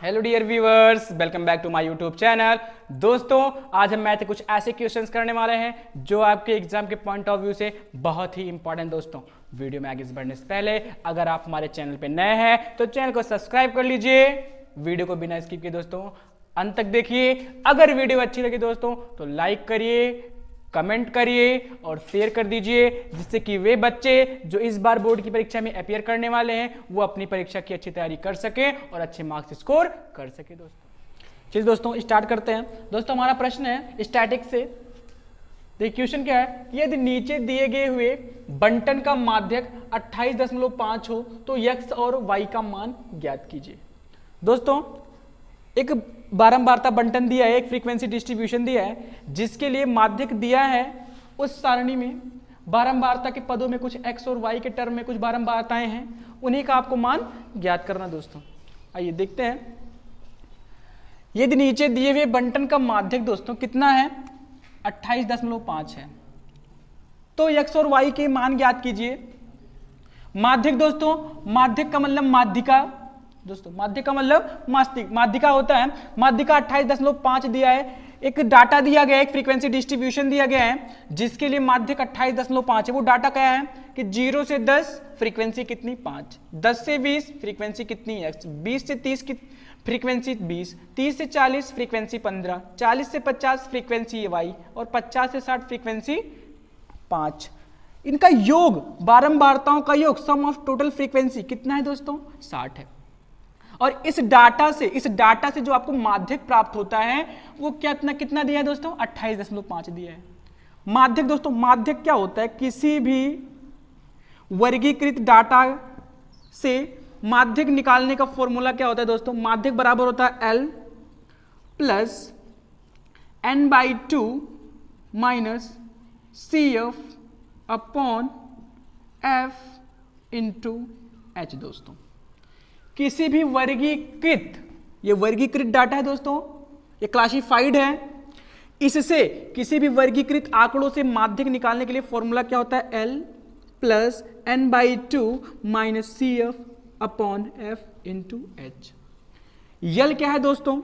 Hello dear viewers, welcome back to my YouTube channel. दोस्तों, आज हम मैथ के कुछ ऐसे क्वेश्चंस करने वाले हैं जो आपके एग्जाम के पॉइंट ऑफ व्यू से बहुत ही इंपॉर्टेंट। दोस्तों, वीडियो में आगे बढ़ने से पहले अगर आप हमारे चैनल पे नए हैं तो चैनल को सब्सक्राइब कर लीजिए। वीडियो को बिना स्किप किए दोस्तों अंत तक देखिए। अगर वीडियो अच्छी लगी दोस्तों तो लाइक करिए, कमेंट करिए और शेयर कर दीजिए, जिससे कि वे बच्चे जो इस बार बोर्ड की परीक्षा में अपीयर करने वाले हैं वो अपनी परीक्षा की अच्छी तैयारी कर सके और अच्छे मार्क्स स्कोर कर सके। दोस्तों चलिए दोस्तों स्टार्ट करते हैं। दोस्तों हमारा प्रश्न है स्टैटिक से। देखिए क्वेश्चन क्या है कि यदि नीचे दिए गए हुए बंटन का माध्यक 28.5 हो तो x और y का मान ज्ञात कीजिए। दोस्तों एक बारंबारता बंटन दिया है, एक फ्रीक्वेंसी डिस्ट्रीब्यूशन दिया है जिसके लिए माध्यक दिया है। उस सारणी में बारंबारता के पदों में कुछ x और y के टर्म में कुछ बारंबारताएं हैं, उन्हीं का आपको मान ज्ञात करना। दोस्तों आइए देखते हैं। यदि नीचे दिए हुए बंटन का माध्यक दोस्तों कितना है 28.5 है तो x और y के मान ज्ञात कीजिए। माध्यक दोस्तों, माध्यक का मतलब माध्यिका। दोस्तों माध्यिका मतलब माध्यिका होता है। माध्यिका 28.5 दिया है। एक डाटा दिया गया है, एक फ्रीक्वेंसी डिस्ट्रीब्यूशन दिया गया है जिसके लिए माध्यक 28.5 है। वो डाटा क्या है कि 0 से 10 फ्रीक्वेंसी कितनी 5, 10 से 20 फ्रीक्वेंसी कितनी x, 20 से 30 की फ्रीक्वेंसी 20, 30 से 40 फ्रीक्वेंसी 15, 40 से 50 फ्रीक्वेंसी y और 50 से 60 फ्रीक्वेंसी 5। इनका योग, बारंबारताओं का योग, सम ऑफ टोटल फ्रीक्वेंसी कितना है दोस्तों 60 है। और इस डाटा से जो आपको माध्यक प्राप्त होता है वो कितना दिया है दोस्तों 28.5 दिया है। माध्यक दोस्तों, माध्यक क्या होता है? किसी भी वर्गीकृत डाटा से माध्यक निकालने का फॉर्मूला क्या होता है दोस्तों? माध्यक बराबर होता है L plus n/2 minus CF upon F into H। दोस्तों किसी भी वर्गीकृत डाटा है दोस्तों, ये क्लासिफाइड है। इससे किसी भी वर्गीकृत आंकड़ों से माध्यक निकालने के लिए फॉर्मूला क्या होता है? L plus n/2 minus CF upon F into H। यल क्या है दोस्तों?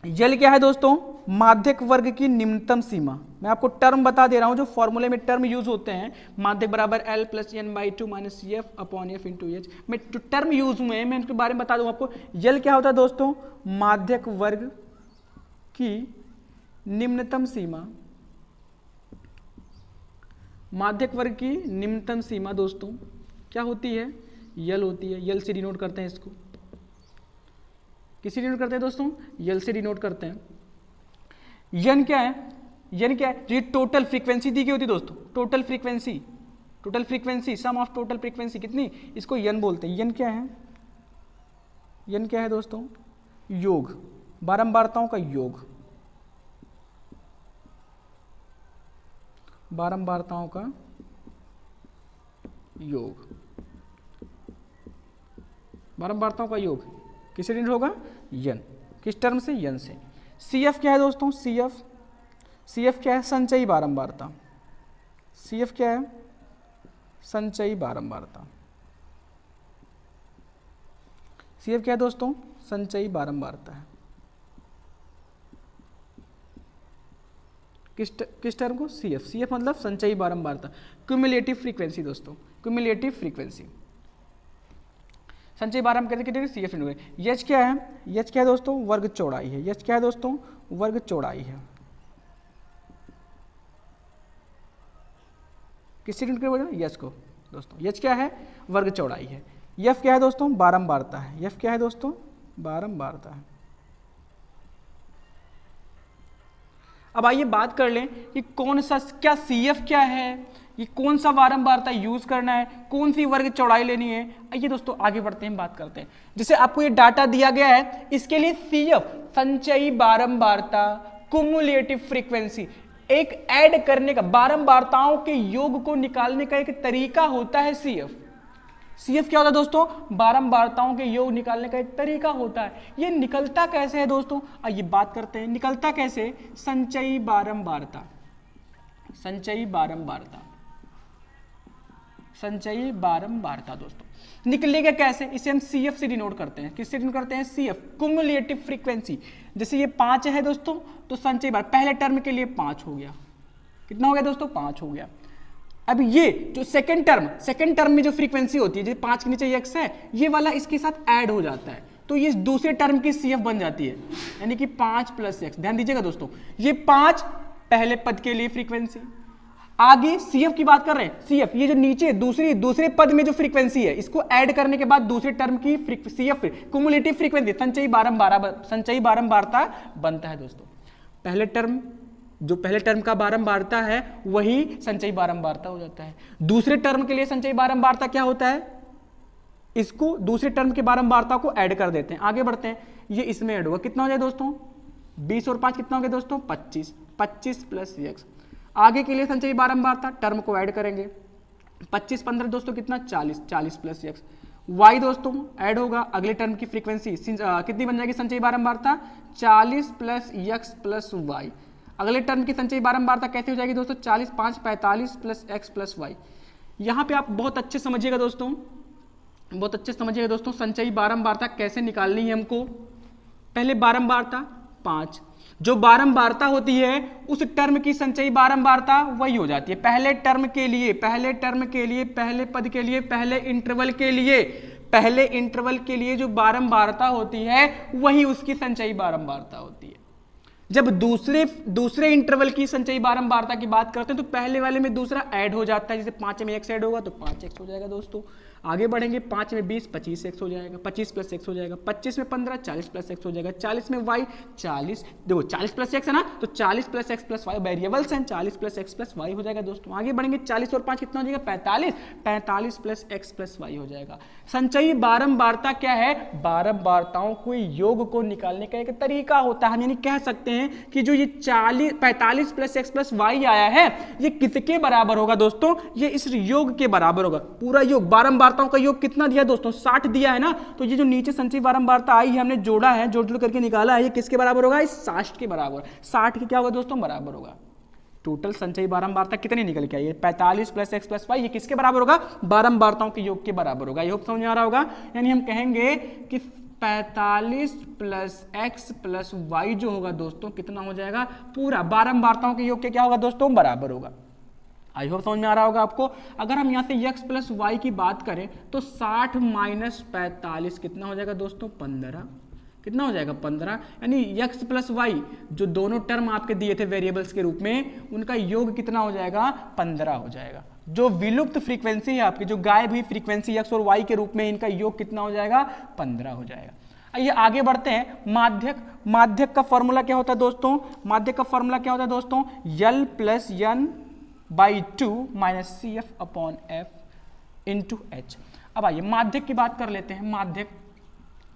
यल क्या है दोस्तों? माध्यक वर्ग की निम्नतम सीमा। मैं आपको टर्म बता दे रहा हूं, जो फॉर्मूले में टर्म यूज होते हैं। माध्यक बराबर L plus n/2 minus CF upon F into H। मैं जो टर्म यूज हुए हैं मैं उनके बारे में बता दूं आपको। यल क्या होता है दोस्तों? माध्यक वर्ग की निम्नतम सीमा। माध्यक वर्ग की निम्नतम सीमा दोस्तों क्या होती है? यल होती है। यल से डिनोट करते हैं इसको। किसी डिनोट करते हैं दोस्तों? यल से डिनोट करते हैं। यन क्या है? यन क्या है? जो टोटल फ्रीक्वेंसी दी गई होती है दोस्तों, total frequency sum of total frequency कितनी, इसको यन बोलते हैं। यन क्या है? यन क्या है दोस्तों? योग, बारंबारताओं का योग। बारंबारताओं का योग, बारंबारताओं का योग किससे डिनोट होगा? यन। किस टर्म से? यन से। CF क्या है दोस्तों? CF क्या है? संचयी बारंबारता। CF क्या है? संचयी बारंबारता। CF क्या है दोस्तों? संचयी बारंबारता है। किस टर्म को? CF मतलब संचयी बारंबारता। क्यूमुलेटिव फ्रीक्वेंसी दोस्तों, क्यूमुलेटिव फ्रीक्वेंसी। संचयी बारंबारता कितने? CF इंटू H क्या है? H क्या है दोस्तों? वर्ग चौड़ाई है। H क्या है दोस्तों? वर्ग चौड़ाई है। किससे डिनोट करेंगे? H को दोस्तों। H क्या है? वर्ग चौड़ाई है। F क्या है दोस्तों? बारंबारता है। F क्या है दोस्तों? बारंबारता है। अब आइए बात कर लें कि कौन सा, क्या CF क्या है, ये कौन सा बारंबारता यूज करना है, कौन सी वर्ग चौड़ाई लेनी है। आइए दोस्तों आगे बढ़ते हैं, बात करते हैं। जैसे आपको ये डाटा दिया गया है, इसके लिए CF संचयी बारंबारता, क्युमुलेटिव फ्रीक्वेंसी, एक ऐड करने का, बारंबारताओं के योग को निकालने का एक तरीका होता है CF क्या होता है दोस्तों? बारंबारताओं के योग निकालने का एक तरीका होता है। ये निकलता कैसे है दोस्तों? आइए बात करते हैं। निकलता कैसे? संचयी बारंबारता, संचयी बारंबारता, संचयी बारंबारता दोस्तों। निकलेगा कैसे, इसे हम CF से डिनोट करते हैं। किससे डिनोट करते हैं? CF, cumulative frequency. जैसे ये 5 है दोस्तों, तो संचयी बार पहले टर्म के लिए 5 हो गया। कितना हो गया दोस्तों? 5 हो गया। अब ये जो सेकंड टर्म में जो फ्रीक्वेंसी होती है, जो 5 के नीचे x है, ये वाला इसके साथ ऐड हो जाता है, तो ये दूसरे टर्म की CF बन जाती है, यानी कि 5 + x। ध्यान दीजिएगा दोस्तों, ये 5 पहले पद के लिए फ्रीक्वेंसी, आगे CF की बात कर रहे हैं। CF ये जो नीचे दूसरे पद में जो फ्रीक्वेंसी है, इसको ऐड करने के बाद दूसरे टर्म की CF कुमुलेटिव फ्रीक्वेंसी, संचयी बारंबारता बनता है दोस्तों। पहले टर्म का बारंबारता है वही संचयी बारंबारता हो जाता है। दूसरे टर्म के लिए संचयी बारंबारता क्या होता है? इसको दूसरे टर्म की बारंबारता को ऐड कर देते हैं। आगे बढ़ते हैं, ये इसमें ऐड होगा, कितना हो जाए दोस्तों? 20 और 5 कितना हो गया दोस्तों? 25 + x। आगे के लिए संचयी बारंबारता टर्म को ऐड करेंगे, 25 15 दोस्तों कितना? 40 + x। y दोस्तों ऐड होगा, अगले टर्म की फ्रीक्वेंसी कितनी बन जाएगी संचयी बारंबारता? 40 + x + y। अगले टर्म की संचयी बारंबारता कैसे हो जाएगी दोस्तों? 40 5 45 + x + y। यहाँ पे आप बहुत अच्छे समझिएगा दोस्तों, संचयी बारंबारता कैसे निकालनी है हमको। पहले बारंबारता 5, जो बारंबारता होती है उस टर्म की संचयी बारंबारता वही हो जाती है। पहले टर्म के लिए, पहले पद के लिए, पहले इंटरवल के लिए जो बारंबारता होती है वही उसकी संचयी बारंबारता होती है। जब दूसरे इंटरवल की संचयी बारंबारता की बात करते हैं तो पहले वाले में दूसरा ऐड हो जाता है। जैसे 5 में x ऐड होगा तो 5x हो जाएगा दोस्तों। आगे बढ़ेंगे, 5 में 20 25x हो जाएगा, 25 + x हो जाएगा, 25 में 15 40 + x हो जाएगा, 40 में y 40, देखो 40 + x है ना, तो 40 + x + y वेरिएबल्स हैं, 40 + x + y हो जाएगा दोस्तों। आगे बढ़ेंगे, 40 और 5 कितना हो जाएगा? 45 + x + y हो जाएगा। संचयी बारंबारता क्या है? बारंबारताओं को योग को निकालने का एक तरीका होता है। हम यानी कह सकते हैं कि जो ये 45 + x + y आया है, ये किसके बराबर होगा दोस्तों? ये इस योग के बराबर होगा। पूरा योग बारंबारताओं का योग कितना दिया दोस्तों? 60 दिया है ना, तो ये जो नीचे संचयी बारंबारता आई है, हमने जोड़ा है, जोड़ करके निकाला है, ये किसके बराबर होगा? इस 60 के बराबर। 60 के क्या होगा दोस्तों? बराबर होगा। टोटल संचयी बारंबारता कितनी निकल के आई है? 45 + x + y। ये किसके बराबर होगा? बारंबारताओं के योग के बराबर होगा। ये योग समझ में आ रहा होगा? यानी हम कहेंगे कि 45 + x + y जो होगा दोस्तों कितना हो जाएगा? पूरा बारंबारताओं के योग के क्या होगा दोस्तों? बराबर होगा। आई होप समझ में आ रहा होगा आपको। अगर हम यहाँ से x + y की बात करें तो 60 - 45 कितना हो जाएगा दोस्तों? 15। कितना हो जाएगा? 15। यानी x + y जो दोनों टर्म आपके दिए थे वेरिएबल्स के रूप में, उनका योग कितना हो जाएगा? 15 हो जाएगा। जो विलुप्त फ्रीक्वेंसी है आपकी, जो गायब हुई फ्रीक्वेंसी x और y के रूप में, इनका योग कितना हो जाएगा? 15 हो जाएगा। आइए आगे बढ़ते हैं। माध्यक का फॉर्मूला क्या होता है दोस्तों? L + n/2 - CF/F × h। अब आइए माध्यक की बात कर लेते हैं। माध्यक,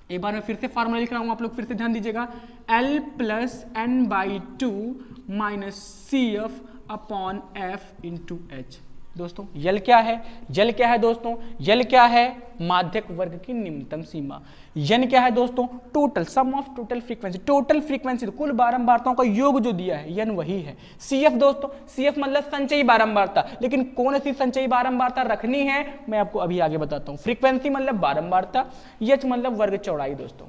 एक बार मैं फिर से फार्मूला लिख रहा हूं, आप लोग फिर से ध्यान दीजिएगा। L + n/2 - CF/F × h। दोस्तों यल क्या है? यल क्या है? माध्यक वर्ग की निम्नतम सीमा। यन क्या है दोस्तों? Total sum of total frequency, तो कुल बारंबारताओं का योग जो दिया है, यन वही है। CF दोस्तों, CF मतलब संचयी बारंबारता, लेकिन कौन सी संचयी बारंबारता रखनी है मैं आपको अभी आगे बताता हूं। फ्रीक्वेंसी मतलब बारंबारता, h मतलब वर्ग चौड़ाई दोस्तों।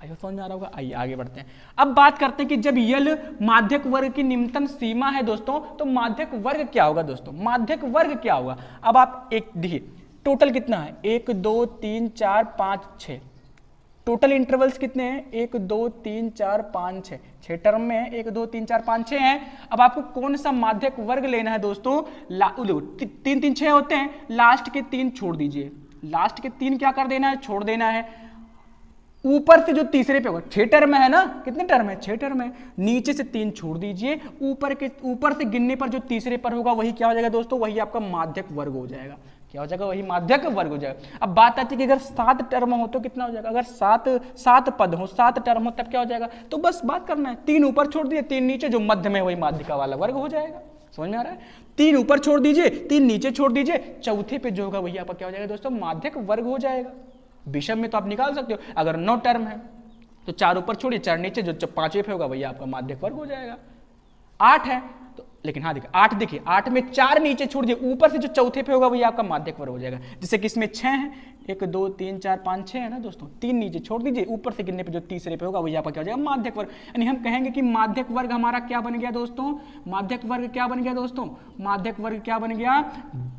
समझ आ रहा होगा। आइए आगे बढ़ते हैं। अब बात करते हैं कि जब यल माध्यक वर्ग की निम्नतम सीमा है दोस्तों, तो माध्यक वर्ग क्या होगा दोस्तों? माध्यक वर्ग क्या होगा? अब आप एक देखिए, टोटल कितना है? 1 2 3 4 5 6। टोटल इंटरवल्स कितने हैं? 1 2 3 4 5 6। 6 टर्म में है, 1 2 3 4 5 6 हैं। अब आपको कौन सा माध्यक वर्ग लेना है दोस्तों? 3 3 6 होते हैं, लास्ट के 3 छोड़ दीजिए। लास्ट के 3 क्या कर देना है? छोड़ देना है। ऊपर से जो तीसरे पे होगा, 6 टर्म है ना, कितने टर्म है? 6 टर्म है। नीचे से 3 छोड़ दीजिए, ऊपर से गिनने पर जो तीसरे पर होगा वही क्या हो जाएगा दोस्तों? वही आपका माध्यक वर्ग हो जाएगा। क्या हो जाएगा? वही माध्यक वर्ग हो जाएगा। अब बात आती है कि अगर 7 टर्म हो तो कितना हो जाएगा? अगर 7 पद हो, 7 टर्म हो, तब क्या हो जाएगा? तो बस बात करना है, 3 ऊपर छोड़ दिए, 3 नीचे, जो मध्य में वही माध्यिका वाला वर्ग हो जाएगा। समझ में आ रहा है? 3 ऊपर छोड़ दीजिए, 3 नीचे छोड़ दीजिए, चौथे पे जो होगा वही आपका क्या हो जाएगा दोस्तों? माध्यक वर्ग हो जाएगा। विषम में तो आप निकाल सकते हो, अगर 9 टर्म है तो 4 ऊपर छोड़िए, 4 नीचे, जो 5वें पे होगा वही आपका माध्यक वर्ग हो जाएगा। 8 है तो लेकिन हाँ देखिए 8, देखिए 8 में 4 नीचे छोड़ दिए, ऊपर से जो चौथे पे होगा वही आपका माध्यक वर्ग हो जाएगा। जैसे कि इसमें 6 है, 1 2 3 4 5 6 है ना दोस्तों, 3 नीचे छोड़ दीजिए, ऊपर से गिनने पे जो तीसरे पे होगा वही आपका क्या हो जाएगा, माध्यक वर्ग। यानी हम कहेंगे कि माध्यक वर्ग हमारा क्या बन गया दोस्तों, माध्यक वर्ग क्या बन गया दोस्तों, माध्यक वर्ग क्या बन गया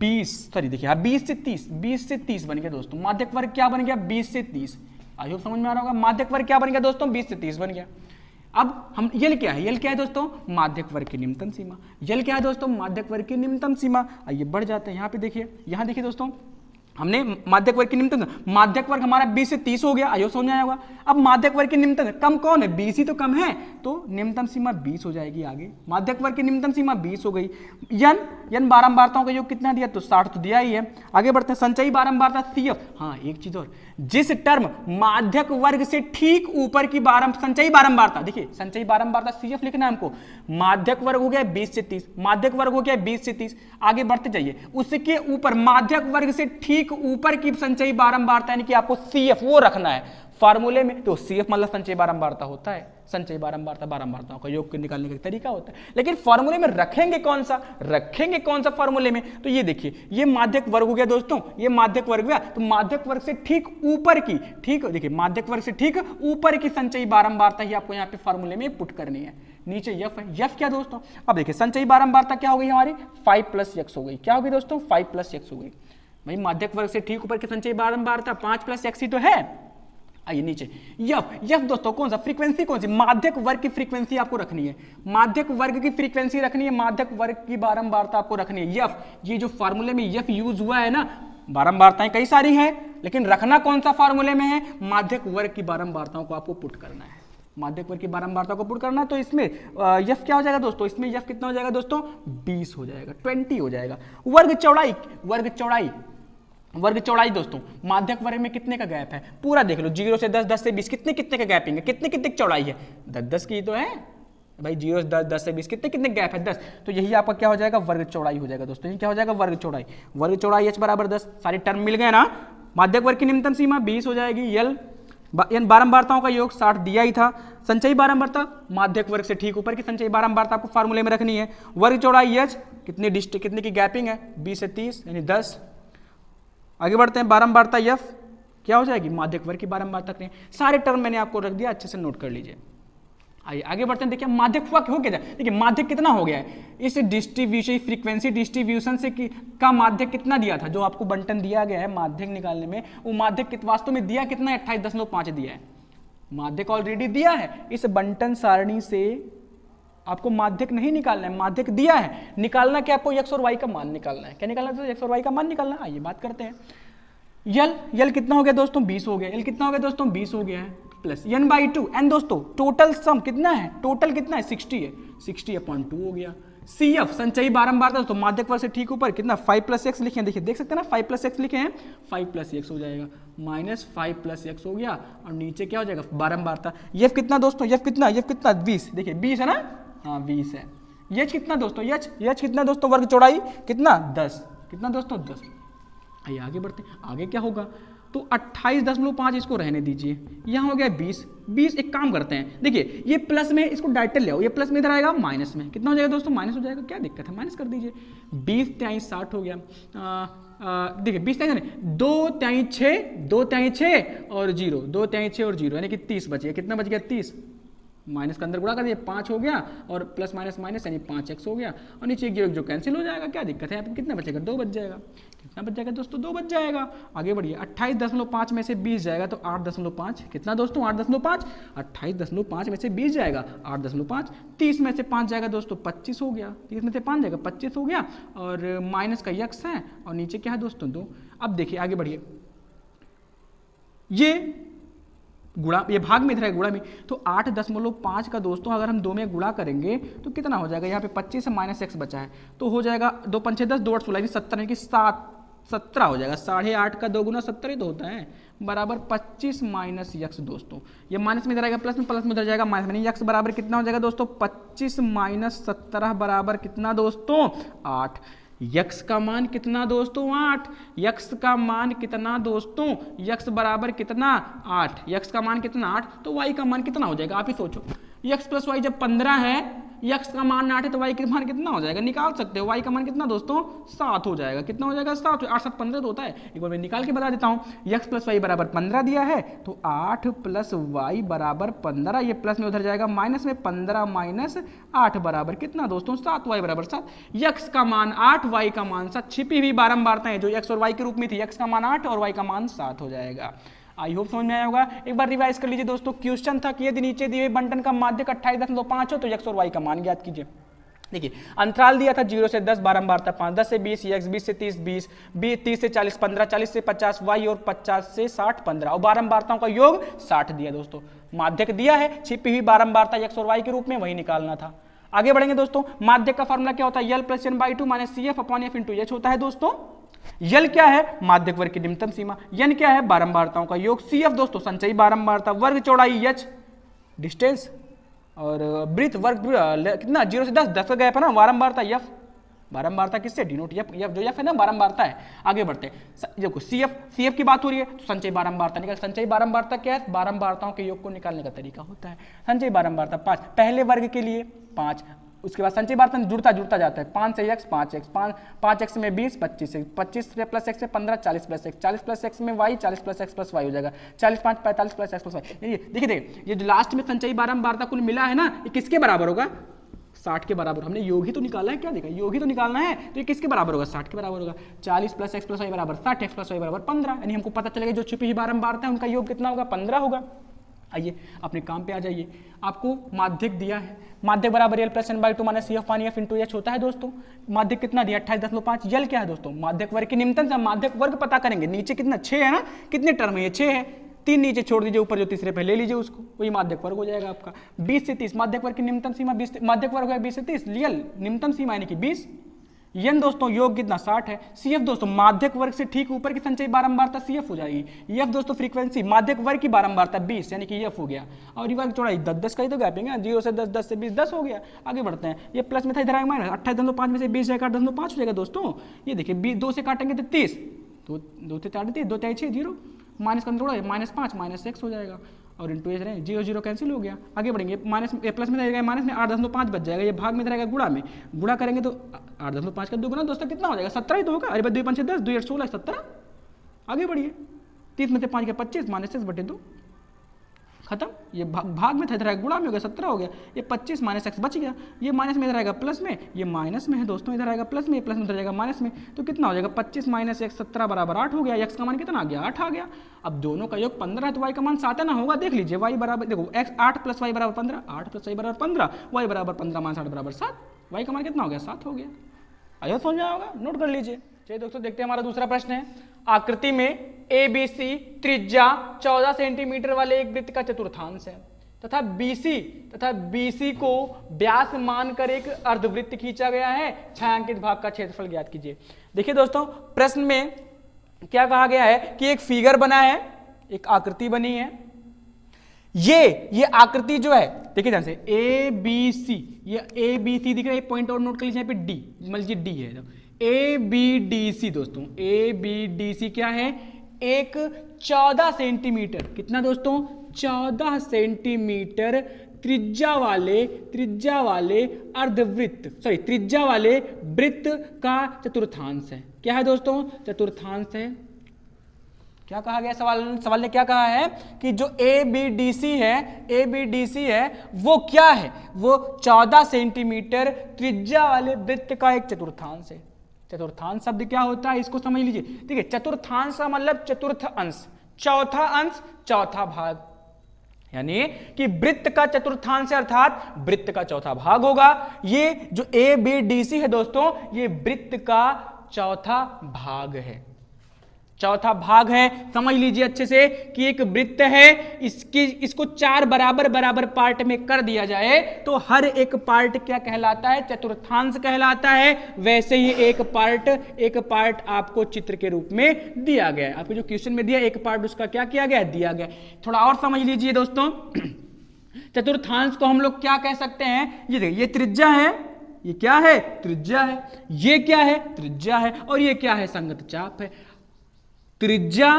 20, सॉरी देखिए हाँ 20 से 30, 20 से 30 बन गया दोस्तों, माध्यक वर्ग क्या बन गया 20 से 30। आई होप समझ में आ रहा होगा, माध्यक वर्ग क्या बन गया दोस्तों 20 से 30 बन गया। अब हम यल क्या है, यल क्या है दोस्तों, माध्यक वर्ग की न्यूनतम सीमा। यल क्या है दोस्तों, माध्यक वर्ग की न्यूनतम सीमा। आइए बढ़ जाते हैं, यहाँ पे देखिए, यहाँ देखिए दोस्तों, हमने माध्यक वर्ग की न्यूनतम, माध्यक वर्ग हमारा 20 से 30 हो गया, आइए समझ आया होगा। अब माध्यक वर्ग की न्यूनतम कम कौन है, 20 ही तो कम है, तो न्यूनतम सीमा 20 हो जाएगी। आगे माध्यक वर्ग की न्यूनतम सीमा 20 हो गई। यन बारंबारताओं का योग कितना दिया, तो 60 तो दिया ही है। आगे बढ़ते हैं, संचयी बारंबारता CF। हाँ एक चीज और, जिस टर्म माध्यक वर्ग से ठीक ऊपर की संचयी बारंबारता, देखिए संचयी बारंबारता CF लिखना है हमको, माध्यक वर्ग हो गया 20 से 30, माध्यक वर्ग हो गया 20 से 30। आगे बढ़ते जाइए, उसके ऊपर माध्यक वर्ग से ठीक ऊपर की संचयी बारंबारता, यानी कि आपको CF वो रखना है फार्मूले में। तो CF मतलब संचयी बारंबारता होता है, संचयी बारंबारता बारंबारताओं का योग निकालने का तरीका होता है। लेकिन फार्मूले में रखेंगे कौन सा फार्मूले में, तो ये देखिए, ये माध्यक वर्ग हो गया दोस्तों, ये माध्यक वर्ग हुआ, तो माध्यक वर्ग से ठीक ऊपर की, ठीक देखिए माध्यक वर्ग से ठीक ऊपर की संचयी बारंबारता ही आपको यहाँ पे फार्मूले में पुट करनी है। नीचे F है, F क्या दोस्तों, अब देखिए संचयी बारंबारता क्या हो गई हमारी 5 + x हो गई, क्या हो गई दोस्तों 5 + x हो गई। भाई माध्यक वर्ग से ठीक ऊपर की संचयी बारंबारता 5 + x ही तो है। आइए नीचे यफ दोस्तों कौन सा, फ्रीक्वेंसी कौन सी, माध्यक वर्ग की फ्रीक्वेंसी आपको रखनी है, माध्यक वर्ग की फ्रीक्वेंसी रखनी है, माध्यक वर्ग की बारंबारता आपको रखनी है। यफ, ये जो फार्मूले में यफ यूज हुआ है ना, बारंबारताएं कई सारी हैं, लेकिन रखना कौन सा फार्मूले में है, माध्यक वर्ग की बारंबारताओं को आपको पुट करना है, माध्यक वर्ग की बारंबारता को पुट करना। तो इसमें यफ क्या हो जाएगा दोस्तों, इसमें यफ कितना हो जाएगा दोस्तों 20 हो जाएगा, 20 हो जाएगा। वर्ग चौड़ाई दोस्तों, माध्यक वर्ग में कितने का गैप है, पूरा देख लो, 0 से 10, 10 से 20, कितने का गैपिंग है, कितने चौड़ाई है, 10 की तो है भाई, 0 से 10, 10 से 20, कितने गैप है 10, तो यही आपका क्या हो जाएगा वर्ग चौड़ाई हो जाएगा दोस्तों। ये क्या हो जाएगा वर्ग चौड़ाई h बराबर 10, सारे टर्म मिल गए ना। माध्यक वर्ग की न्यूनतम सीमा 20 हो जाएगी, यल बारंबारताओं का योग 60 दिया ही था। संचयी बारंबारता माध्यक वर्ग से ठीक ऊपर की संचयी बारंबारता आपको फार्मूले में रखनी है। वर्ग चौड़ाई h, कितने की गैपिंग है 20 से 30 यानी 10। आगे बढ़ते हैं, बारंबारता F क्या हो जाएगी, माध्यक वर्ग की बारंबारता करें, सारे टर्म मैंने आपको रख दिया, अच्छे से नोट कर लीजिए। आइए आगे बढ़ते हैं, देखिए माध्यक हुआ हो क्या, देखिए माध्यक कितना हो गया है, इस डिस्ट्रीब्यूशन फ्रीक्वेंसी डिस्ट्रीब्यूशन से का माध्यक कितना दिया था, जो आपको बंटन दिया गया है माध्यक निकालने में, वो माध्यक वास्तव में दिया कितना है 28.5 दिया है, माध्यक ऑलरेडी दिया है। इस बंटन सारणी से आपको माध्यक नहीं निकालना है, माध्यक दिया है, निकालना क्या आपको x और y का मान निकालना है, क्या निकालना है, x और y का मान निकालना है। आइए बात करते हैं, यल कितना हो गया दोस्तों 20 हो गया, यल कितना हो गया दोस्तों 20 हो गया है, प्लस n/2 n दोस्तों, टोटल सम कितना है, टोटल कितना है 60 है, 60/2 हो गया। CF संचयी बारंबारता दोस्तों, माध्यक वर्ग से ठीक ऊपर कितना 5 + x लिखे हैं, देखिए देख सकते हैं ना 5 + x लिखे हैं, 5 + x हो जाएगा, -5 + x हो गया, और नीचे क्या हो जाएगा बारंबारता। F कितना दोस्तों, F कितना 20, देखिए 20 है ना, हाँ 20 है। H कितना दोस्तों, H कितना दोस्तों, वर्ग चौड़ाई कितना 10, कितना दोस्तों 10। आइए आगे बढ़ते हैं, आगे क्या होगा, तो 28.5 इसको रहने दीजिए, यहाँ हो गया 20। एक काम करते हैं, देखिए ये प्लस में इसको डायरेक्ट ले आओ, ये प्लस में इधर आएगा माइनस में, कितना हो जाएगा दोस्तों माइनस हो जाएगा, क्या दिक्कत है माइनस कर दीजिए। 20 × 60 हो गया, देखिए 20 × 2 × 6, 2 × 6 और 0, 2 × 6 और 0 यानी कि 30 बच गया, कितना बच गया 30, माइनस का अंदर गुणा कर दिए 5 हो गया, और प्लस माइनस माइनस यानी 5x हो गया, और नीचे एक जो कैंसिल हो जाएगा, क्या दिक्कत है, यहाँ पे कितना बचेगा 2 बच जाएगा, कितना बच जाएगा दोस्तों 2 बच जाएगा। आगे बढ़िए, 28.5 में से 20 जाएगा तो 8.5, कितना दोस्तों 8.5, 28.5 में से 20 जाएगा 8.5, 30 में से 5 जाएगा दोस्तों 25 हो गया, 30 में से 5 जाएगा 25 हो गया, और माइनस का x है, और नीचे क्या है दोस्तों 2। अब देखिए आगे बढ़िए, ये भाग में इधर है गुणा में, तो 8.5 का दोस्तों अगर हम 2 में गुणा करेंगे तो कितना हो जाएगा, यहाँ पे 25 से -x बचा है, तो हो जाएगा 2 × 5 = 10, 2 × 8 = 16, 17 यानी कि 17 हो जाएगा, 8.5 का 2 गुना 17 ही तो होता है, बराबर 25 - x दोस्तों, ये माइनस में इधर आएगा प्लस में इधर जाएगा माइनस में, x बराबर कितना हो जाएगा दोस्तों 25 - 17 बराबर कितना दोस्तों 8। x का मान कितना दोस्तों 8, x का मान कितना दोस्तों, x बराबर कितना 8, x का मान कितना 8, तो y का मान कितना हो जाएगा, आप ही सोचो, x + y जब 15 है x का मान 8 है तो y का मान कितना हो जाएगा, निकाल सकते हो। y का मान कितना दोस्तों 7 हो जाएगा। कितना हो जाएगा 7, 8 7 15 तो होता है। एक बार मैं निकाल के बता देता हूँ। x प्लस वाई बराबर 15 दिया है तो 8 प्लस वाई बराबर 15, ये प्लस में उधर जाएगा माइनस में, 15 माइनस 8 बराबर कितना दोस्तों 7, वाई बराबर 7। x का मान 8 y का मान 7, छिपी हुई बारंबारताएं जो x और y के रूप में थी, x का मान 8 और y का मान 7 हो जाएगा। आई होप समझ में आया होगा। एक बार रिवाइज कर लीजिए दोस्तों। क्वेश्चन था कि यदि नीचे दिए बंटन का माध्यक 28.5 हो तो x और y का मान ज्ञात कीजिए। देखिए अंतराल दिया था 0 से 10, बारंबारता 5, 10 से 20 x, 20 से 30 20, 30 से 40 15, 40 से 50 y और 50 से 60 15 और बारंबारताओं का योग 60 दिया दोस्तों। माध्यक दिया है, छिपी हुई बारंबारता x और y के रूप में, वही निकालना था। आगे बढ़ेंगे दोस्तों। माध्यक का फॉर्मूला क्या होता है, L plus n/2 minus CF upon F into H होता है दोस्तों। यल क्या है, माध्यक वर्ग की निम्नतम सीमा, n क्या है, बारंबारताओं का योग, CF दोस्तों संचयी बारंबारता, वर्ग चौड़ाई h डिस्टेंस और वृत्त वर्ग कितना 0 से 10, 10 का गैप है ना, बारंबारता f, बारंबारता किससे डिनोट f, जो f है ना बारंबारता है। आगे बढ़ते हैं। देखो CF की बात हो रही है तो संचयी बारंबारता निकाल। संचयी बारंबारता क्या है, बारंबारताओं के योग को निकालने का तरीका होता है। संचयी बारंबारता 5, पहले वर्ग के लिए 5, उसके बाद संचयी बारंबारता जुड़ता जाता है। 5 से x 5x, 5x में 20 25, 25 से प्लस x से 15, 40 प्लस x, 40 प्लस x में y, 40 plus x plus y हो जाएगा। 40 5 45 प्लस x प्लस y। देखिए ये जो लास्ट में संचयी बारंबारता कुल मिला है ना, ये किसके बराबर होगा, 60 के बराबर। हमने योग ही तो निकाला है, क्या देखा, योग ही तो निकालना है, तो ये किसके बराबर होगा, 60 के बराबर होगा। 40 प्लस x प्लस y बराबर 60, x प्लस y बराबर 15, यानी हमको पता चलेगा जो छिपी हुई बारंबारता है उनका योग कितना होगा, 15 होगा। आइए अपने काम पे आ जाइए। आपको माध्यक दिया है, माध्यक बराबर L plus n/2 minus CF पानी F इंटू H होता है दोस्तों। माध्यक कितना दिया 28.5। यल क्या है दोस्तों, माध्यक वर्ग की निम्नतम से माध्यक वर्ग पता करेंगे। नीचे कितना 6 है ना, कितने टर्म है ये 6 है, 3 नीचे छोड़ दीजिए, ऊपर जो तीसरे पे ले लीजिए उसको, वही माध्यक वर्ग हो जाएगा आपका। 20 से 30 माध्यक वर्ग की निम्नतम सीमा 20, माध्यक वर्ग है 20 से 30, यल निम्नतम सीमा यानी कि 20। यन दोस्तों योग कितना 60 है। CF दोस्तों माध्यक वर्ग से ठीक ऊपर की संचयी बारंबारता CF हो जाएगी। F दोस्तों फ्रीक्वेंसी माध्यक वर्ग की बारंबारता 20 यानी कि F हो गया। और ये वर्ग चौड़ाई 10 का ही तो गैप है, 0 से 10, 10 से 20, 10 हो गया। आगे बढ़ते हैं। ये प्लस में था, इधर आएगा माइनस, 28.5 में से 20 जाएगा 8.5 हो जाएगा दोस्तों। ये देखिए 2 से काटेंगे तो 30, 2 से 4 30, 2 3 6 0, माइनस का थोड़ा -5 माइनस x हो जाएगा और इंटू एच रहे 0 0 कैंसिल हो गया। आगे बढ़ेंगे, माइनस प्लस में रहेगा माइनस में 8.5 बच जाएगा, ये भाग में रहेगा गुणा में, गुणा करेंगे तो 8.5 का 2 गुना दोस्तों कितना हो जाएगा 17 ही तो होगा। अरे भाई 2 5 10, 2 8 16 17। आगे बढ़िए, 30 में से 5 का 25 माइनस 6/2 खत्म। ये भाग में था, इधर आएगा गुणा में हो गया 17 हो गया। ये 25 माइनस x बच गया, ये माइनस में इधर आएगा प्लस में, ये माइनस में है दोस्तों, इधर आएगा प्लस में, प्लस में इधर जाएगा माइनस में, तो कितना हो जाएगा 25 माइनस x 17 बराबर 8 हो गया। x का मान कितना आ गया 8 आ गया। अब दोनों का योग 15 है तो y का मान 7 है ना, होगा देख लीजिए। y बराबर देखो x 8 प्लस y बराबर 15, 8 प्लस y बराबर 15, y बराबर 15 माइनस 8 बराबर 7, y का मान कितना हो गया 7 हो गया। आया समझ में आएगा, नोट कर लीजिए। चलिए दोस्तों देखते हैं हमारा दूसरा प्रश्न है। आकृति में ABC त्रिज्या 14 सेंटीमीटर वाले एक वृत्त का चतुर्थांश है तथा BC को व्यास मानकर एक अर्धवृत्त खींचा गया है। छायांकित भाग का क्षेत्रफल ज्ञात कीजिए। देखिए दोस्तों प्रश्न में क्या कहा गया है कि एक फिगर बना है, एक आकृति बनी है। ये आकृति जो है देखिए ध्यान से ABC, ये ABC दिख रहा है, पॉइंट और नोट कर लीजिए, यहाँ पे D मान लीजिए D है। ABDC दोस्तों, ABDC क्या है, एक 14 सेंटीमीटर, कितना दोस्तों 14 सेंटीमीटर त्रिज्या वाले अर्धवृत्त, सॉरी त्रिज्या वाले वृत्त का चतुर्थांश है। क्या है दोस्तों, चतुर्थांश है। क्या कहा गया सवाल ने क्या कहा है कि जो ABDC है वो क्या है, वो 14 सेंटीमीटर त्रिज्या वाले वृत्त का एक चतुर्थांश है। चतुर्थांश शब्द क्या होता है इसको समझ लीजिए। ठीक है, चतुर्थांश का मतलब चतुर्थ अंश, चौथा अंश, चौथा भाग, यानी कि वृत्त का चतुर्थांश अर्थात वृत्त का चौथा भाग होगा। ये जो ABDC है दोस्तों, ये वृत्त का चौथा भाग है, चौथा भाग है। समझ लीजिए अच्छे से कि एक वृत्त है, इसको 4 बराबर पार्ट में कर दिया जाए तो हर एक पार्ट क्या कहलाता है, चतुर्थांश कहलाता है। वैसे ही एक पार्ट आपको चित्र के रूप में दिया गया है। आपको जो क्वेश्चन में दिया एक पार्ट उसका क्या किया गया, दिया गया। थोड़ा और समझ लीजिए दोस्तों, चतुर्थांश को हम लोग क्या कह सकते हैं, ये देखिए ये त्रिज्या है, ये क्या है त्रिज्या है, ये क्या है त्रिज्या है, और ये क्या है संगत चाप है। त्रिज्या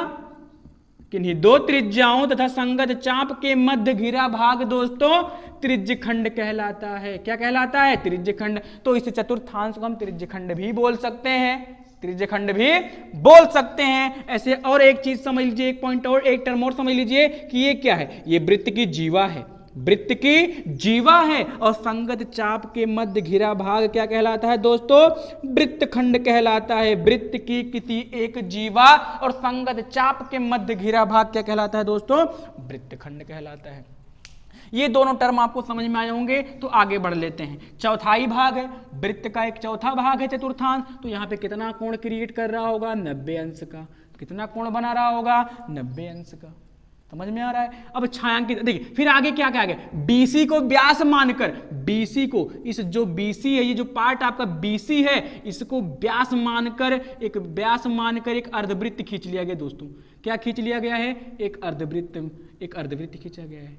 किन्हीं दो त्रिज्याओं तथा संगत चाप के मध्य घिरा भाग दोस्तों त्रिज्यखंड कहलाता है। क्या कहलाता है? त्रिज्यखंड। तो इस चतुर्थांश को हम त्रिज्यखंड भी बोल सकते हैं, त्रिज्यखंड भी बोल सकते हैं। ऐसे और एक चीज समझ लीजिए, एक पॉइंट और, एक टर्म और समझ लीजिए कि ये क्या है, ये वृत्त की जीवा है, वृत्त की जीवा है। और संगत चाप के मध्य घिरा भाग क्या कहलाता है दोस्तों? वृत्तखंड कहलाता है। वृत्त की किसी एक जीवा और संगत चाप के मध्य घिरा भाग क्या कहलाता है दोस्तों? वृत्तखंड कहलाता है। ये दोनों टर्म आपको समझ में आए होंगे, तो आगे बढ़ लेते हैं। चौथाई भाग है, वृत्त का एक चौथा भाग है चतुर्थांश, तो यहाँ पे कितना कोण क्रिएट कर रहा होगा? 90 अंश का। कितना कोण बना रहा होगा? 90 अंश का। समझ में आ रहा है? अब छायांकित देखिए, फिर आगे क्या क्या आगे, बीसी को व्यास मानकर, बीसी को, इस जो बीसी है, ये जो पार्ट आपका बीसी है, इसको व्यास मानकर, एक व्यास मानकर एक अर्धवृत्त खींच लिया गया दोस्तों। क्या खींच लिया गया है? एक अर्धवृत्त, एक अर्धवृत्त खींचा गया है।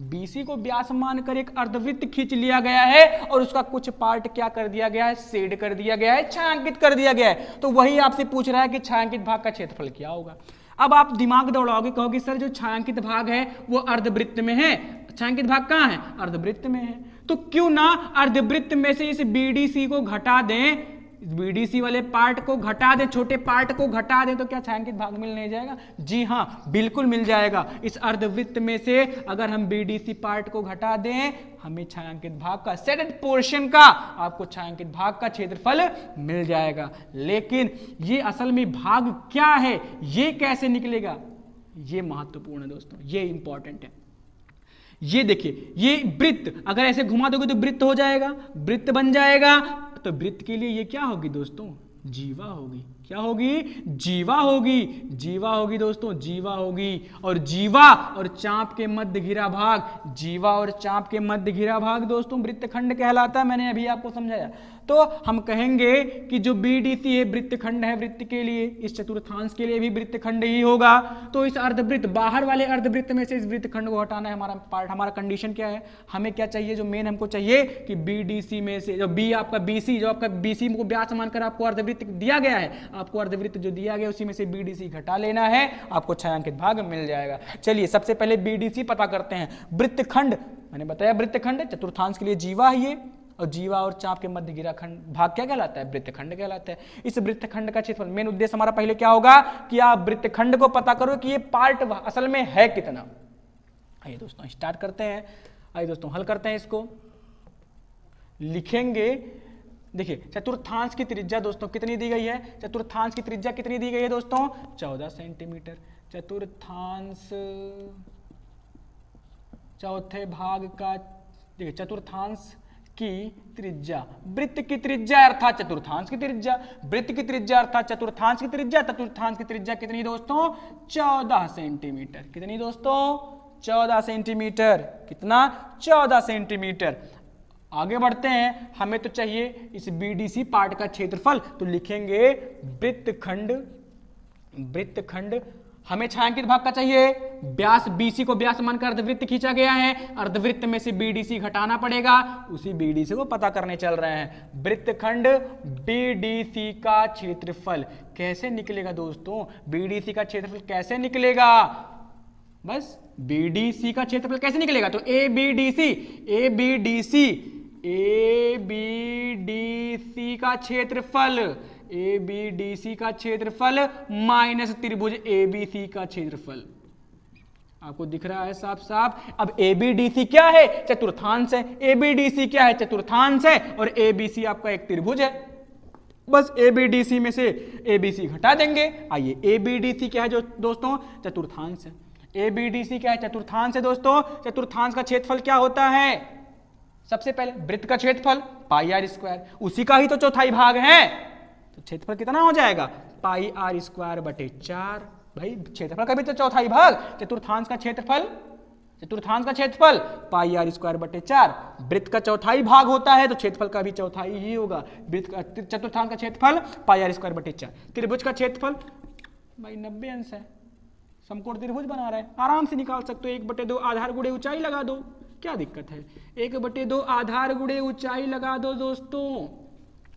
बीसी को व्यास मानकर एक अर्धवृत्त खींच लिया गया है और उसका कुछ पार्ट क्या कर दिया गया है? शेड कर दिया गया है, छायांकित कर दिया गया है। तो वही आपसे पूछ रहा है कि छायांकित भाग का क्षेत्रफल क्या होगा। अब आप दिमाग दौड़ाओगे, कहोगे सर जो छायांकित भाग है वो अर्धवृत्त में है। छायांकित भाग कहाँ है? अर्धवृत्त में है। तो क्यों ना अर्धवृत्त में से इस बीडीसी को घटा दें, बीडीसी वाले पार्ट को घटा दें, छोटे पार्ट को घटा दें, तो क्या छायांकित भाग मिल नहीं जाएगा? जी हाँ, बिल्कुल मिल जाएगा। इस अर्धवृत्त में से अगर हम बीडीसी पार्ट को घटा दें, हमें छायांकित भाग का शेडेड पोर्शन का, आपको छायांकित भाग का क्षेत्रफल मिल जाएगा। लेकिन ये असल में भाग क्या है, ये कैसे निकलेगा, ये महत्वपूर्ण है दोस्तों, ये इंपॉर्टेंट है। ये देखिए, ये वृत्त अगर ऐसे घुमा दोगे तो वृत्त हो जाएगा, वृत्त बन जाएगा। तो वृत्त के लिए ये क्या होगी दोस्तों? जीवा होगी। क्या होगी? जीवा होगी। जीवा होगी दोस्तों, जीवा होगी। और जीवा और चाप के मध्य घिरा भाग, जीवा और चाप के मध्य घिरा भाग दोस्तों वृत्तखंड कहलाता है। मैंने अभी आपको समझाया। तो हम कहेंगे कि जो बीडीसी है वृत्तखंड है, वृत्त के लिए, इस चतुर्थांश के लिए भी वृत्तखंड ही होगा। तो इस अर्धवृत्त, बाहर वाले अर्धवृत्त में से इस वृत्तखंड को हटाना है हमारा पार्ट। हमारा कंडीशन क्या है? हमें क्या चाहिए? जो मेन हमको चाहिए कि बीडीसी में से जो बी आपका बीसी, जो आपका बीसी को व्यास मानकर आपको अर्धवृत्त दिया गया है, आपको अर्धवृत्त जो दिया गया उसी में से बीडीसी घटा लेना है, आपको छायांकित भाग मिल जाएगा। चलिए सबसे पहले बीडीसी पता करते हैं। वृत्तखंड मैंने बताया, वृत्तखंड चतुर्थांश के लिए जीवा है ये, और जीवा और चाप के मध्य घिरा खंड भाग क्या कहलाता है? वृत्तखंड कहलाता है। इस वृत्तखंड का क्षेत्रफल, मेन उद्देश्य हमारा पहले क्या होगा कि आप वृत्तखंड को पता करो कि ये पार्ट असल में है कितना। आइए दोस्तों स्टार्ट करते हैं। आइए दोस्तों हल करते हैं इसको। लिखेंगे, देखिए चतुर्थांश की त्रिज्या दोस्तों कितनी दी गई है? चतुर्थांश की त्रिज्या कितनी दी गई है दोस्तों? 14 सेंटीमीटर। चतुर्थांश चौथे भाग का, देखिए चतुर्थांश की त्रिज्या, वृत्त की त्रिज्या अर्थात चतुर्थांश की त्रिज्या, वृत्त की त्रिज्या अर्थात चतुर्थांश की त्रिज्या। चतुर्थांश की त्रिज्या कितनी दोस्तों? 14 सेंटीमीटर। कितनी दोस्तों? 14 सेंटीमीटर। कितना? 14 सेंटीमीटर। आगे बढ़ते हैं, हमें तो चाहिए इस बीडीसी पार्ट का क्षेत्रफल, तो लिखेंगे वृत्तखंड, वृत्तखंड हमें छायांकित भाग का चाहिए। व्यास बीसी को व्यास मानकर अर्धवृत्त खींचा गया है, अर्धवृत्त में से बीडीसी घटाना पड़ेगा, उसी बीडीसी को पता करने चल रहे हैं। वृत्तखंड बीडीसी का क्षेत्रफल कैसे निकलेगा दोस्तों? बीडीसी का क्षेत्रफल कैसे निकलेगा? बस बीडीसी का क्षेत्रफल कैसे निकलेगा? तो A B D C, A B D C, A B D C का क्षेत्रफल, ए बी डी सी का क्षेत्रफल माइनस त्रिभुज ए बी सी का क्षेत्रफल। आपको दिख रहा है साफ साफ। अब ए बी डी सी क्या है? चतुर्थांश है। ए बी डी सी क्या है? चतुर्थांश है। और ए बी सी आपका एक त्रिभुज है। बस ए बी डी सी में से ए बी सी घटा देंगे। आइए, ए बी डी सी क्या है जो दोस्तों? चतुर्थांश है। ए बी डी सी क्या है? चतुर्थांश है दोस्तों। चतुर्थांश का क्षेत्रफल क्या होता है? सबसे पहले वृत्त का क्षेत्रफल पाई आर स्क्वायर, उसी का ही तो चौथाई भाग है, तो क्षेत्रफल कितना हो जाएगा? पाई आर स्क्वायर बटे 4। भाई क्षेत्रफल का भी तो चौथाई भाग, चतुर्थांश का क्षेत्रफल, चतुर्थांश का क्षेत्रफल पाई आर स्क्वायर बटे 4। वृत्त का चौथाई भाग होता है तो क्षेत्रफल का भी चौथाई ही होगा। वृत्त का, चतुर्थांश का क्षेत्रफल पाई आर स्क्वायर बटे 4। त्रिभुज का क्षेत्रफल भाई 90 अंश है, समकोण त्रिभुज बना रहा है, आराम से निकाल सकते हो। 1/2 आधार गुणे ऊंचाई लगा दो, क्या दिक्कत है? 1/2 आधार गुणे ऊंचाई लगा दो दोस्तों।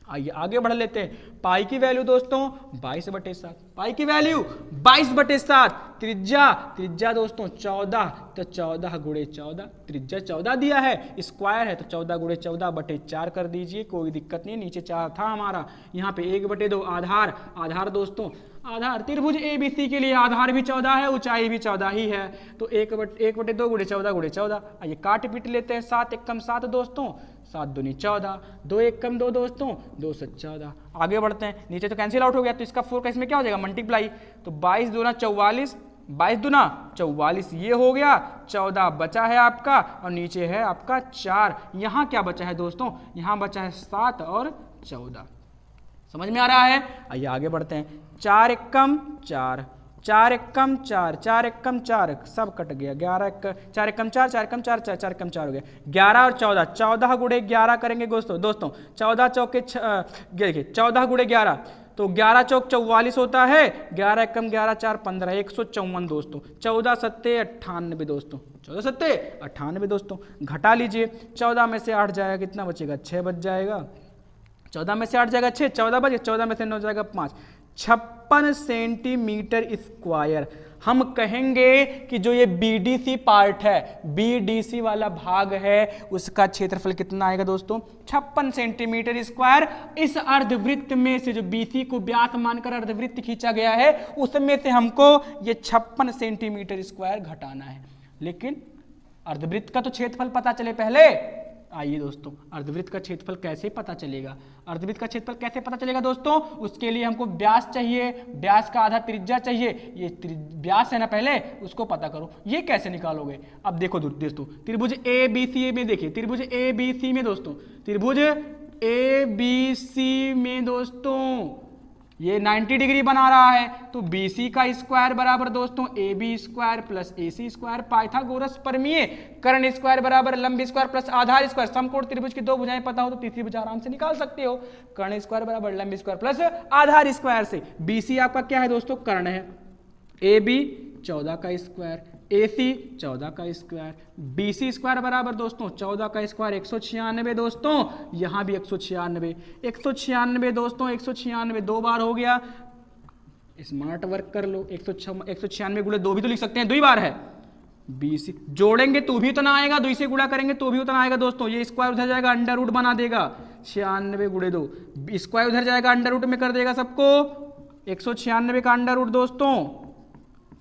आइए आगे बढ़ लेते हैं। पाई की वैल्यू दोस्तों 22/7, पाई की वैल्यू 22/7, त्रिज्या दोस्तों 14, तो 14 गुणे 14, त्रिज्या 14 दिया है, स्क्वायर है तो 14 गुणे 14/4 कर दीजिए, कोई दिक्कत नहीं। नीचे 4 था हमारा, यहाँ पे 1/2 आधार दोस्तों, आधार त्रिभुज ABC के लिए आधार भी 14 है, ऊंचाई भी 14 ही है, तो 1/2 गुणे 14 गुणे 14। आइए काट पीट लेते हैं, 7 एकम 7 दोस्तों, 7 दूनी 14, 2 एकम 2 दोस्तों, 2 से 14। आगे बढ़ते हैं, नीचे तो कैंसिल आउट हो गया, तो इसका 4 का इसमें क्या हो जाएगा मल्टीप्लाई, तो 22 दूना 44, 22 दूना 44 ये हो गया, 14 बचा है आपका और नीचे है आपका 4। यहाँ क्या बचा है दोस्तों, यहाँ बचा है 7 और 14। समझ में आ रहा है? आइए आगे बढ़ते हैं, 4 एकम 4, 4 एकम 4, 4 एकम 4, सब कट गया, 4 एकम 4, 4 एकम 4, 4 एकम 4 हो गया, 11 और 14, 14 गुणे 11 करेंगे दोस्तों 14 चौके देखिए 14 गुणे 11, तो 11 चौक 44 होता है, 11 एकम 11 4 15, 154 दोस्तों, 14 सत्ते 98 दोस्तों, 14 सत्ते 98 दोस्तों। घटा लीजिए, 14 में से 8 जाएगा, कितना बचेगा, 6 बच जाएगा, 14 में से 8 जाएगा 6, 14 बचे, 14 में से 9 जाएगा 5, 56 सेंटीमीटर स्क्वायर। हम कहेंगे कि जो ये BDC पार्ट है, BDC वाला भाग है, उसका क्षेत्रफल कितना आएगा दोस्तों, 56 सेंटीमीटर स्क्वायर। इस अर्धवृत्त में से जो BC को व्यास मानकर अर्धवृत्त खींचा गया है, उसमें से हमको ये 56 सेंटीमीटर स्क्वायर घटाना है। लेकिन अर्धवृत्त का तो क्षेत्रफल पता चले पहले। आइए दोस्तों, अर्धवृत्त का क्षेत्रफल कैसे पता चलेगा, अर्धवृत्त का क्षेत्रफल कैसे पता चलेगा दोस्तों, उसके लिए हमको व्यास चाहिए, व्यास का आधा त्रिज्या चाहिए, ये व्यास है ना, पहले उसको पता करो। ये कैसे निकालोगे, अब देखो दोस्तों, त्रिभुज ABC में देखिए, त्रिभुज ABC में दोस्तों, त्रिभुज ABC में दोस्तों ये 90 डिग्री बना रहा है, तो BC का स्क्वायर बराबर दोस्तों AB square plus AC square, Pythagoras प्रमेय, कर्ण स्क्वायर बराबर लंब स्क्वायर प्लस आधार स्क्वायर। समकोण त्रिभुज की 2 भुजाएं पता हो तो तीसरी भुजा आराम से निकाल सकते हो, कर्ण स्क्वायर बराबर लंब स्क्वायर प्लस आधार स्क्वायर से। BC आपका क्या है दोस्तों, कर्ण है, AB 14 का स्क्वायर, AC 14 का स्क्वायर, BC स्क्वायर बराबर दोस्तों 14 का स्क्वायर 196 दोस्तों, यहां भी 196 दोस्तों, 196 2 बार हो गया, स्मार्ट वर्क कर लो, 196 गुणे 2 भी तो लिख सकते हैं, 2 बार है। BC जोड़ेंगे तो भी उतना आएगा, 2 से गुणा करेंगे तो भी उतना आएगा दोस्तों, ये स्क्वायर उधर जाएगा अंडर रूट बना देगा, 96 गुणे 2, स्क्वायर उधर जाएगा अंडर रूट में कर देगा सबको, 196 का अंडर रूट दोस्तों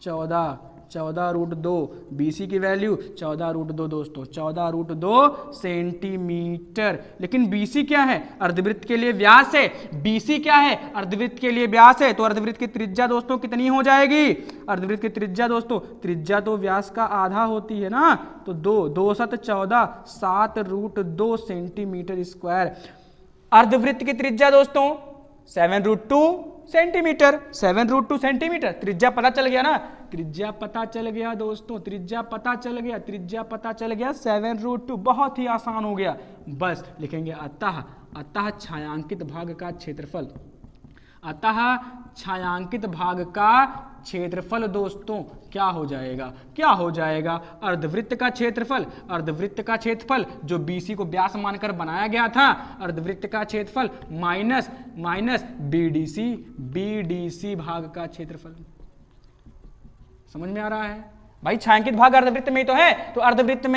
14 रूट 2, BC की वैल्यू 14 रूट 2 दोस्तों, 14 रूट 2 सेंटीमीटर। लेकिन BC क्या है, अर्धवृत्त के लिए व्यास है, BC क्या है, अर्धवृत्त के लिए व्यास है, तो अर्धवृत्त की त्रिज्या दोस्तों कितनी हो जाएगी, अर्धवृत्त की त्रिज्या दोस्तों, त्रिज्या तो व्यास का आधा होती है ना, तो 2 7 14, 7 रूट 2 सेंटीमीटर स्क्वायर। अर्धवृत्त की त्रिज्या दोस्तों 7 रूट 2 सेंटीमीटर, 7 रूट 2 सेंटीमीटर। त्रिज्या पता चल गया ना, त्रिज्या पता चल गया दोस्तों, त्रिज्या पता चल गया 7 रूट 2, बहुत ही आसान हो गया। बस लिखेंगे अतः छायांकित भाग का क्षेत्रफल, अतः छायांकित भाग का क्षेत्रफल दोस्तों क्या हो जाएगा, अर्धवृत्त का क्षेत्रफल, अर्धवृत्त का क्षेत्रफल जो BC को व्यास मानकर बनाया गया था, अर्धवृत्त का क्षेत्रफल माइनस BDC भाग का क्षेत्रफल। समझ में आ रहा है भाई, छायांकित भाग अर्धवृत्त में ही तो है, तो अर्धवृत्त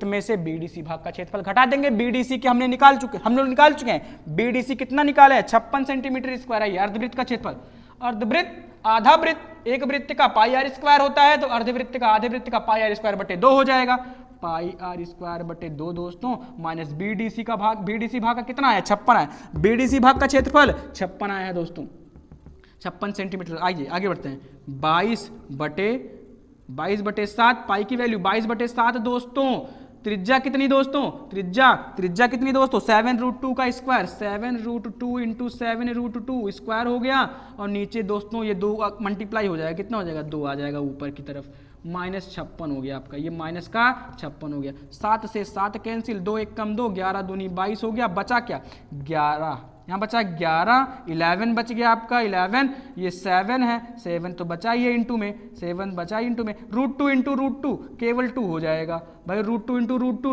में से BDC भाग का क्षेत्रफल घटा देंगे। BDC के हम लोग निकाल चुके हैं, BDC कितना निकाले हैं, 56 सेंटीमीटर स्क्वायर है अर्धवृत्त का क्षेत्रफल। अर्धवृत्त आधा वृत्त, एक वृत्त का पाई आर स्क्वायर होता है, तो अर्धवृत्त का आधे वृत्त का पाई आर स्क्वायर बटे 2 हो जाएगा, पाई आर स्क्वायर बटे 2 दोस्तों, माइनस BDC का भाग, BDC भाग का कितना है, 56 है, BDC भाग का क्षेत्रफल 56 आया है दोस्तों, 56 सेंटीमीटर। आइए आगे बढ़ते हैं, 22 बटे 7, पाई की वैल्यू 22 बटे 7 दोस्तों, त्रिज्या कितनी दोस्तों, त्रिज्या कितनी दोस्तों, 7 रूट 2 का square, 7 root 2 into 7 root 2 square हो गया, और नीचे दोस्तों ये 2 मल्टीप्लाई हो जाएगा, कितना हो जाएगा, 2 आ जाएगा ऊपर की तरफ, -56 हो गया आपका, ये माइनस का 56 हो गया, 7 से 7 कैंसिल, 2 1 कम 2, 11 दूनी 22 हो गया, बचा क्या 11, यहाँ बचा 11, 11 बच गया आपका 11, ये 7 है, 7 तो बचा ही है इंटू में, 7 बचा ही इंटू में, √2 इंटू √2 केवल 2 हो जाएगा भाई, √2 इंटू √2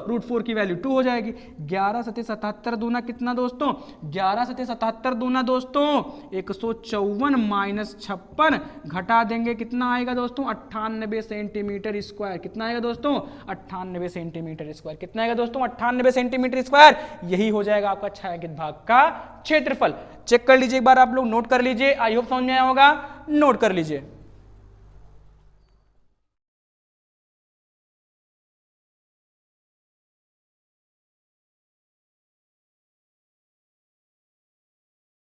√4 की वैल्यू 2 हो जाएगी। 11 सते 77 दूना कितना दोस्तों, 11 सते 77 दूना दोस्तों 154 माइनस 56 घटा देंगे कितना आएगा दोस्तों 98 सेंटीमीटर स्क्वायर। कितना आएगा दोस्तों 98 सेंटीमीटर स्क्वायर। कितना आएगा दोस्तों 98 सेंटीमीटर स्क्वायर। यही हो जाएगा आपका छायांकित भाग का क्षेत्रफल। चेक कर लीजिए एक बार, आप लोग नोट कर लीजिए, आई होप समझ में आया होगा, नोट कर लीजिए।